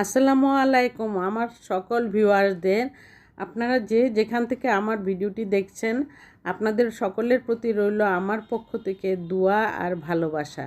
আসসালামু আলাইকুম আমার সকল ভিউয়ারদের। আপনারা যে যেখান থেকে আমার ভিডিওটি দেখছেন, আপনাদের সকলের প্রতি রইল আমার পক্ষ থেকে দোয়া আর ভালোবাসা।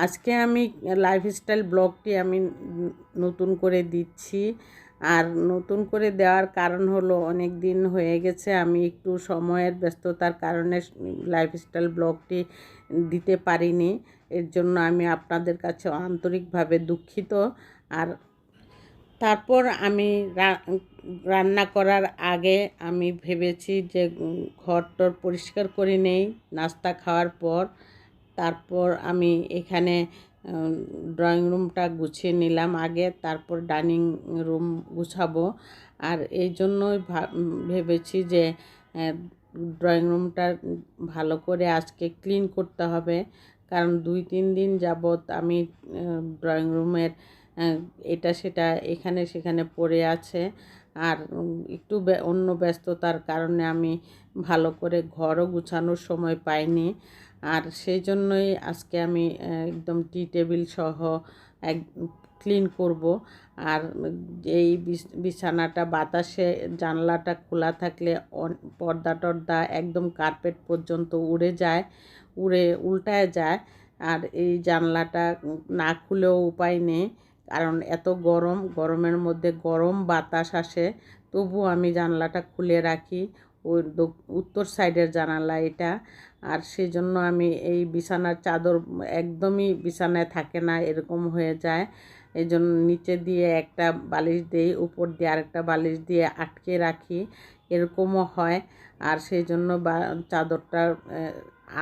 আজকে আমি লাইফস্টাইল ব্লগটি আমি নতুন করে দিচ্ছি। আর নতুন করে দেওয়ার কারণ হলো, অনেক দিন হয়ে গেছে আমি একটু সময়ের ব্যস্ততার কারণে লাইফস্টাইল ব্লগটি দিতে পারিনি। এর জন্য আমি আপনাদের কাছে আন্তরিকভাবে দুঃখিত। আর তারপর আমি রান্না করার আগে আমি ভেবেছি যে ঘরটর পরিষ্কার করে নেই নাস্তা খাওয়ার পর। তারপর আমি এখানে ড্রয়িং রুমটা গুছিয়ে নিলাম আগে, তারপর ডাইনিং রুম গুছাবো। আর এই জন্যই ভেবেছি যে ড্রয়িং রুমটা ভালো করে আজকে ক্লিন করতে হবে, কারণ 2-3 দিন যাবৎ আমি ড্রয়িং রুমের এটা সেটা এখানে সেখানে পড়ে আছে। আর একটু অন্য ব্যস্ততার কারণে আমি ভালো করে ঘরও গুছানোর সময় পাইনি। আর সেই জন্যই আজকে আমি একদম টি টেবিল সহ এক ক্লিন করব। আর এই বিছানাটা বাতাসে জানলাটা খোলা থাকলে পর্দা টর্দা একদম কার্পেট পর্যন্ত উড়ে যায়, উড়ে উল্টায় যায়। আর এই জানলাটা না খুলেও উপায় নেই, কারণ এত গরমের মধ্যে গরম বাতাস আসে। তবু আমি জানলাটা খুলে রাখি, ওই উত্তর সাইডের জানালা এটা। আর সেই জন্য আমি এই বিছানার চাদর একদমই বিছানায় থাকে না, এরকম হয়ে যায়। এই জন্য নিচে দিয়ে একটা বালিশ দিই, উপর দিয়ে আরেকটা বালিশ দিয়ে আটকে রাখি, এরকমও হয়। আর সেই জন্য চাদরটা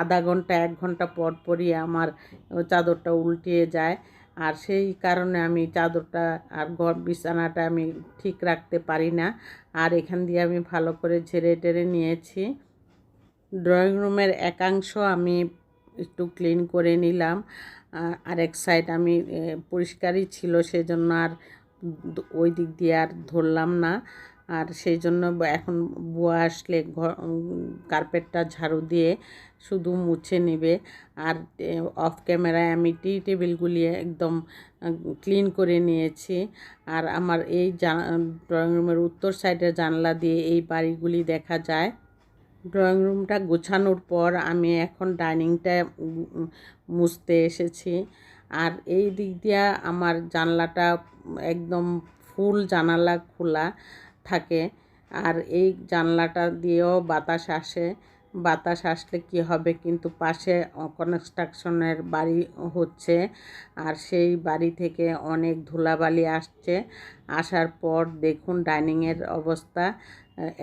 আধা ঘন্টা 1 ঘন্টা পর পরই আমার চাদরটা উল্টিয়ে যায়। আর সেই কারণে আমি চাদরটা আর বিছানাটা আমি ঠিক রাখতে পারি না। আর এখান দিয়ে আমি ভালো করে ঝেড়ে টেরে নিয়েছি। ড্রয়িং রুমের একাংশ আমি একটু ক্লিন করে নিলাম, আরেক সাইড আমি পরিষ্কারই ছিল, সেজন্য আর ওই দিক দিয়ে আর ধরলাম না। আর সেই জন্য এখন বুয়া আসলে কার্পেটটা ঝাড়ু দিয়ে শুধু মুছে নেবে। আর অফ ক্যামেরায় আমি টি টেবিলগুলি একদম ক্লিন করে নিয়েছি। আর আমার এই ড্রয়িং রুমের উত্তর সাইডের জানলা দিয়ে এই বাড়িগুলি দেখা যায়। ড্রয়িং রুমটা গোছানোর পর আমি এখন ডাইনিংটা মুছতে এসেছি। আর এই দিক দিয়ে আমার জানলাটা একদম ফুল জানালা খোলা থাকে। আর এই জানলাটা দিয়েও বাতাস আসে। বাতাস আসলে কি হবে, কিন্তু পাশে কনস্ট্রাকশনের বাড়ি হচ্ছে, আর সেই বাড়ি থেকে অনেক ধুলাবালি আসছে। আসার পর দেখুন ডাইনিংয়ের অবস্থা,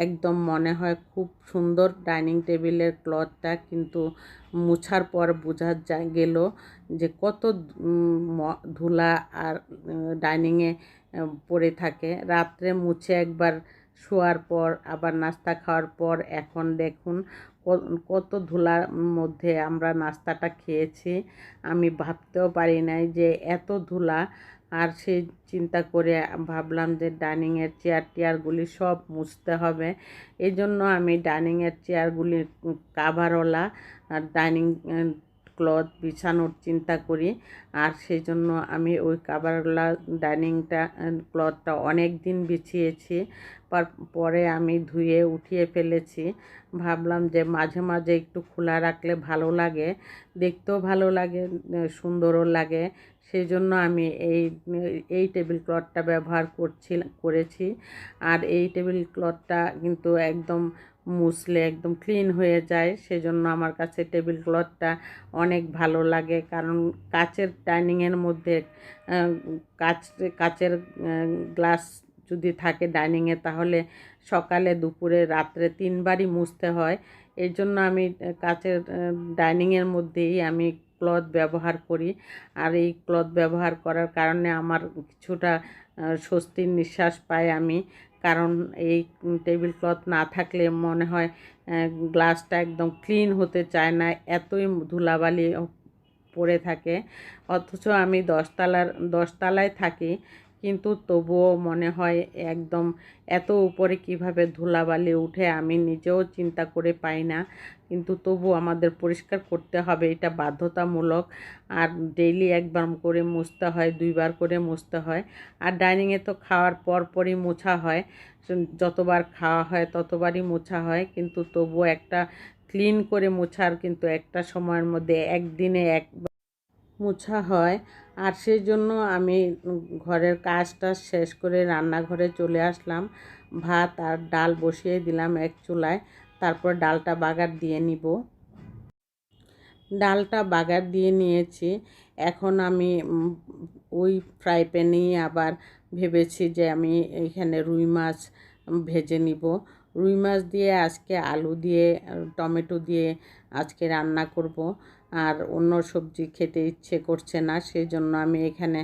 একদম মনে হয় খুব সুন্দর ডাইনিং টেবিলের ক্লথটা, কিন্তু মুছার পর বোঝা গেল যে কত ধুলা আর ডাইনিংয়ে পড়ে থাকে। রাত্রে মুছে একবার শোয়ার পর আবার নাস্তা খাওয়ার পর এখন দেখুন কত ধুলার মধ্যে আমরা নাস্তাটা খেয়েছি। আমি ভাবতেও পারি নাই যে এত ধুলা। আর সেই চিন্তা করে ভাবলাম যে ডাইনিংয়ের চেয়ারগুলি সব মুছতে হবে। এই জন্য আমি ডাইনিংয়ের চেয়ারগুলি কাভারওয়ালা ডাইনিং ক্লথ বিছানোর চিন্তা করি। আর সেই জন্য আমি ওই কাভারওয়ালা ডাইনিংটা ক্লথটা অনেক দিন বিছিয়েছি, পরে আমি ধুয়ে উঠিয়ে ফেলেছি। ভাবলাম যে মাঝে মাঝে একটু খোলা রাখলে ভালো লাগে, দেখতেও ভালো লাগে, সুন্দরও লাগে। সেই জন্য আমি এই টেবিল ক্লথটা ব্যবহার করেছি। আর এই টেবিল ক্লথটা কিন্তু একদম মুছলে একদম ক্লিন হয়ে যায়। সেজন্য আমার কাছে টেবিল ক্লথটা অনেক ভালো লাগে, কারণ কাচের ডাইনিংয়ের মধ্যে কাচের গ্লাস যদি থাকে ডাইনিংয়ে, তাহলে সকালে দুপুরে রাত্রে 3 বারই মুছতে হয়। এই জন্য আমি কাচের ডাইনিংয়ের মধ্যেই আমি ক্লথ ব্যবহার করি। আর এই ক্লথ ব্যবহার করার কারণে আমার কিছুটা স্বস্তির নিঃশ্বাস পাই আমি, কারণ এই টেবিল ক্লথ না থাকলে মনে হয় গ্লাসটা একদম ক্লিন হতে চায় না, এতই ধুলাবালি পড়ে থাকে। অথচ আমি 10 তলায় থাকি, কিন্তু তবুও মনে হয় একদম এত উপরে কিভাবে ধুলাবালি উঠে আমি নিজেও চিন্তা করে পাই না। কিন্তু তবু আমাদের পরিষ্কার করতে হবে, এটা বাধ্যতামূলক। আর ডেইলি একবার করে মুছতে হয়, 2বার করে মুছতে হয়। আর ডাইনিংয়ে তো খাওয়ার পরই মোছা হয়, যতবার খাওয়া হয় ততবারই মোছা হয়। কিন্তু তবুও একটা ক্লিন করে মোছার কিন্তু একটা সময়ের মধ্যে একদিনে একবার মোছা হয়। আর সেই জন্য আমি ঘরের কাজটা শেষ করে রান্নাঘরে চলে আসলাম। ভাত আর ডাল বসিয়ে দিলাম এক চুলায়, তারপর ডালটা বাগার দিয়ে নিব। ডালটা বাগার দিয়ে নিয়েছি। এখন আমি ওই ফ্রাই প্যানেই আবার ভেবেছি যে আমি এখানে রুই মাছ ভেজে নিব। রুই মাছ দিয়ে আজকে আলু দিয়ে টমেটো দিয়ে আজকে রান্না করব। আর অন্য সবজি খেতে ইচ্ছে করছে না, সেই জন্য আমি এখানে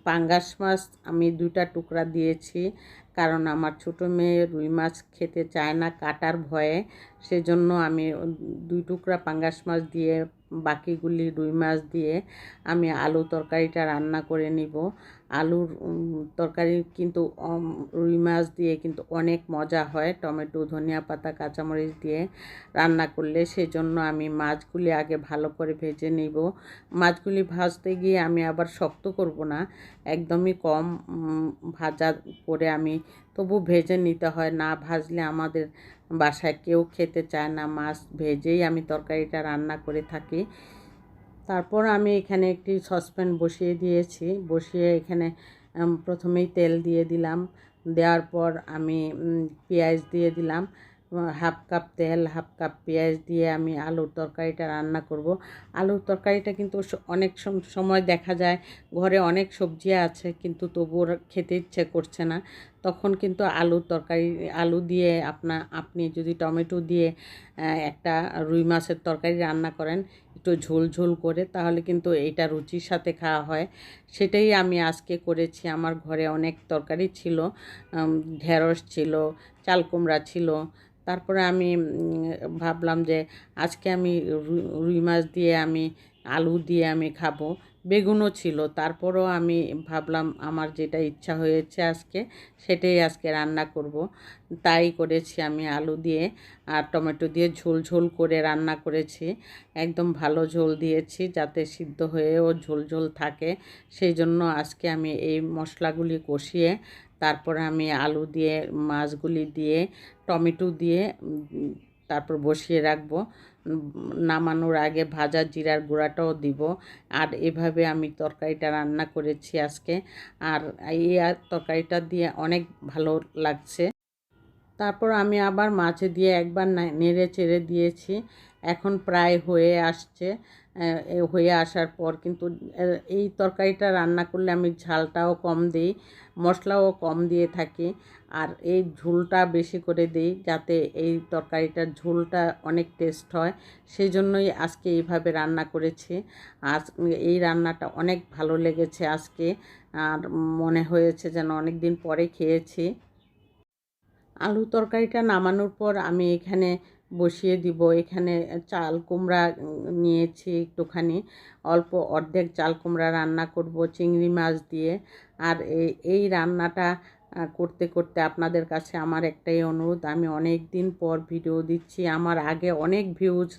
পাঙ্গাস মাছ আমি 2টা টুকরা দিয়েছি। কারণ আমার ছোটো মেয়ে রুই মাছ খেতে চায় না কাটার ভয়ে, সেজন্য আমি 2 টুকরা পাঙ্গাস মাছ দিয়ে বাকিগুলি রুই মাছ দিয়ে আমি আলু তরকারিটা রান্না করে নিব। আলুর তরকারি কিন্তু রুই মাছ দিয়ে কিন্তু অনেক মজা হয় টমেটো, ধনিয়া পাতা, কাঁচামরিচ দিয়ে রান্না করলে। সেজন্য আমি মাছগুলি আগে ভালো করে ভেজে নিব। মাছগুলি ভাজতে গিয়ে আমি আবার শক্ত করব না, একদমই কম ভাজা করে আমি তবু ভেজে নিতে হয়। না ভাজলে আমাদের বাসায় কেউ খেতে চায় না। মাছ ভেজেই আমি তরকারিটা রান্না করে থাকি। তারপর আমি এখানে একটি সসপ্যান বসিয়ে দিয়েছি। বসিয়ে এখানে প্রথমেই তেল দিয়ে দিলাম। দেওয়ার পর আমি পেঁয়াজ দিয়ে দিলাম। 1/2 কাপ তেল, 1/2 কাপ পেঁয়াজ দিয়ে আমি আলুর তরকারিটা রান্না করব। আলুর তরকারিটা কিন্তু অনেক সময় দেখা যায় ঘরে অনেক সবজি আছে কিন্তু তবুও খেতে ইচ্ছে করছে না। তখন কিন্তু আলুর তরকারি, আলু দিয়ে আপনি যদি টমেটো দিয়ে একটা রুই মাছের তরকারি রান্না করেন একটু ঝোল ঝোল করে, তাহলে কিন্তু এইটা রুচির সাথে খাওয়া হয়। সেটাই আমি আজকে করেছি। আমার ঘরে অনেক তরকারি ছিল, ঢেঁড়স ছিল, চাল কুমড়া ছিল। তারপরে আমি ভাবলাম যে আজকে আমি রুই মাছ দিয়ে আমি আলু দিয়ে আমি খাবো। বেগুনও ছিল, তারপরও আমি ভাবলাম আমার যেটা ইচ্ছা হয়েছে আজকে সেটাই আজকে রান্না করব। তাই করেছি, আমি আলু দিয়ে আর টমেটো দিয়ে ঝোল ঝোল করে রান্না করেছি। একদম ভালো ঝোল দিয়েছি যাতে সিদ্ধ হয়েও ঝোল ঝোল থাকে। সেই জন্য আজকে আমি এই মশলাগুলি কষিয়ে তারপরে আমি আলু দিয়ে মাছগুলি দিয়ে টমেটো দিয়ে তারপর বসিয়ে রাখবো। নামানোর আগে ভাজা জিরার গুঁড়াটাও দিব। আর এভাবে আমি তরকারিটা রান্না করেছি আজকে। আর এই তরকারিটা দিয়ে অনেক ভালো লাগছে। তারপর আমি আবার মাছ দিয়ে একবার নেড়ে চেড়ে দিয়েছি। এখন প্রায় হয়ে আসছে। হয়ে আসার পর কিন্তু এই তরকারিটা রান্না করলে আমি ঝালটাও কম দিই, মশলাও কম দিয়ে থাকি। আর এই ঝোলটা বেশি করে দিই যাতে এই তরকারিটার ঝোলটা অনেক টেস্ট হয়। সেই জন্যই আজকে এইভাবে রান্না করেছি। আজ এই রান্নাটা অনেক ভালো লেগেছে আজকে। আর মনে হয়েছে যেন অনেক দিন পরে খেয়েছি। আলু তরকারিটা নামানোর পর আমি এখানে বসিয়ে দিব। এখানে চাল কুমড়া নিয়েছি একটুখানি, অল্প অর্ধেক চাল কুমড়া রান্না করব চিংড়ি মাছ দিয়ে। আর এই রান্নাটা করতে করতে আপনাদের কাছে আমার একটাই অনুরোধ, আমি অনেক দিন পর ভিডিও দিচ্ছি। আমার আগে অনেক ভিউজ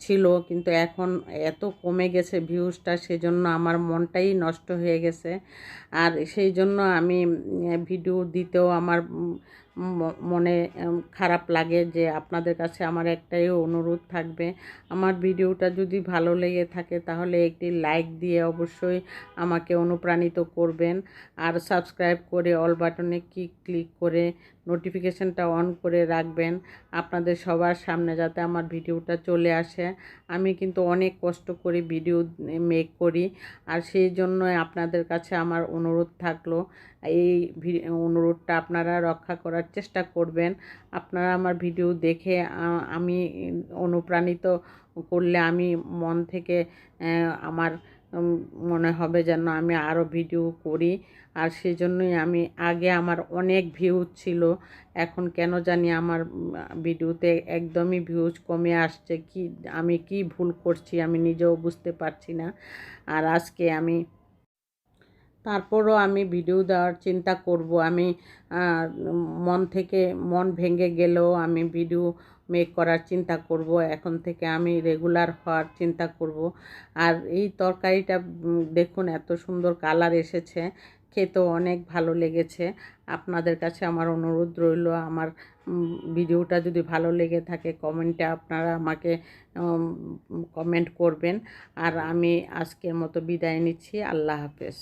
ছিল কিন্তু এখন এত কমে গেছে ভিউজটা, সেজন্য আমার মনটাই নষ্ট হয়ে গেছে। আর সেই জন্য আমি ভিডিও দিতেও আমার মনে খারাপ লাগে। যে আপনাদের কাছে আমার একটাই অনুরোধ থাকবে, আমার ভিডিওটা যদি ভালো লেগে থাকে তাহলে একটি লাইক দিয়ে অবশ্যই আমাকে অনুপ্রাণিত করবেন। আর সাবস্ক্রাইব করে অল বাটনে ক্লিক করে নোটিফিকেশানটা অন করে রাখবেন আপনাদের সবার সামনে যাতে আমার ভিডিওটা চলে আসে। আমি কিন্তু অনেক কষ্ট করে ভিডিও মেক করি, আর সেই জন্য আপনাদের কাছে আমার অনুরোধ থাকলো এই অনুরোধটা আপনারা রক্ষা করার চেষ্টা করবেন। আপনারা আমার ভিডিও দেখে আমি অনুপ্রাণিত করলে আমি মন থেকে আমার মনে হবে যেন আমি আরও ভিডিও করি। আর সেই জন্যই আমি আগে আমার অনেক ভিউজ ছিল, এখন কেন জানি আমার ভিডিওতে একদমই ভিউজ কমে আসছে। আমি কি ভুল করছি আমি নিজেও বুঝতে পারছি না। আর আজকে আমি তারপরও আমি ভিডিও দেওয়ার চিন্তা করব। আমি মন ভেঙে গেলেও আমি ভিডিও মেক করার চিন্তা করব। এখন থেকে আমি রেগুলার হওয়ার চিন্তা করব। আর এই তরকারিটা দেখুন এত সুন্দর কালার এসেছে, খেতেও অনেক ভালো লেগেছে। আপনাদের কাছে আমার অনুরোধ রইল, আমার ভিডিওটা যদি ভালো লেগে থাকে কমেন্টে আপনারা আমাকে কমেন্ট করবেন। আর আমি আজকের মতো বিদায় নিচ্ছি। আল্লাহ হাফেজ।